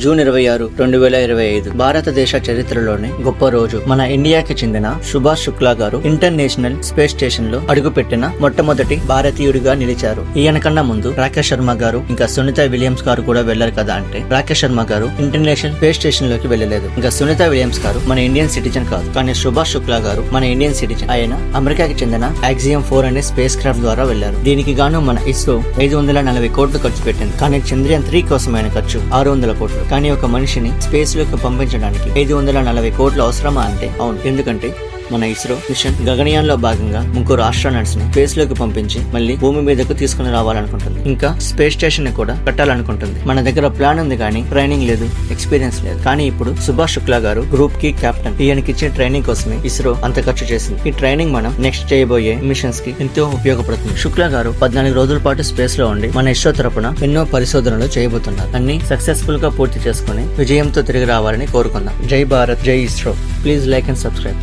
June 26, 2025 భారతదేశ చరిత్రలోనే గొప్ప రోజు. మన ఇండియాకి చెందిన సుభాష్ శుక్లా గారు ఇంటర్నేషనల్ స్పేస్ స్టేషన్ లో అడుగుపెట్టిన మొట్టమొదటి భారతీయుడిగా నిలిచారు. ఈయన కన్నా ముందు రాకేష్ శర్మ గారు ఇంకా సునీత విలియమ్స్ గారు కూడా వెళ్లారు కదా అంటే, రాకేష్ శర్మ గారు ఇంటర్నేషనల్ స్పేస్ స్టేషన్ లోకి వెళ్లలేదు. ఇంకా సునీత విలియమ్స్ గారు మన ఇండియన్ సిటిజన్ కాదు, కానీ సుభాష్ శుక్లా గారు మన ఇండియన్ సిటిజన్. ఆయన అమెరికాకి చెందిన యాక్సియం 4 అనే స్పేస్ క్రాఫ్ట్ ద్వారా వెళ్లారు. దీనికి గాను మన ఇస్రో 540 కోట్లు ఖర్చు పెట్టింది. కానీ చంద్రయాన్ 3 కోసమైన ఖర్చు 600 కోట్లు. కానీ ఒక మనిషిని స్పేస్ లోకి పంపించడానికి 540 కోట్లు అవసరమా అంటే అవును. ఎందుకంటే మన ఇస్రో మిషన్ గగనయాన్ లో భాగంగా 3 ఆస్ట్రోనట్స్ ని స్పేస్ లోకి పంపించి మళ్ళీ భూమి మీదకు తీసుకుని రావాలనుకుంటుంది. ఇంకా స్పేస్ స్టేషన్ ని కూడా కట్టాలనుకుంటుంది. మన దగ్గర ప్లాన్ ఉంది కానీ ట్రైనింగ్ లేదు, ఎక్స్పీరియన్స్ లేదు. కానీ ఇప్పుడు సుభాష్ శుక్లా గారు గ్రూప్ కి కెప్టెన్. ఈయనకి ఇచ్చే ట్రైనింగ్ కోసమే ఇస్రో అంత ఖర్చు చేసింది. ఈ ట్రైనింగ్ మనం నెక్స్ట్ చేయబోయే మిషన్స్ కి ఎంతో ఉపయోగపడుతుంది. శుక్లా గారు 14 రోజుల పాటు స్పేస్ లో ఉండి మన ఇస్రో తరపున ఎన్నో పరిశోధనలు చేయబోతున్నారు. అన్ని సక్సెస్ఫుల్ గా పూర్తి చేసుకుని విజయంతో తిరిగి రావాలని కోరుకుందాం. జై భారత్, జై ISRO. Please like and subscribe.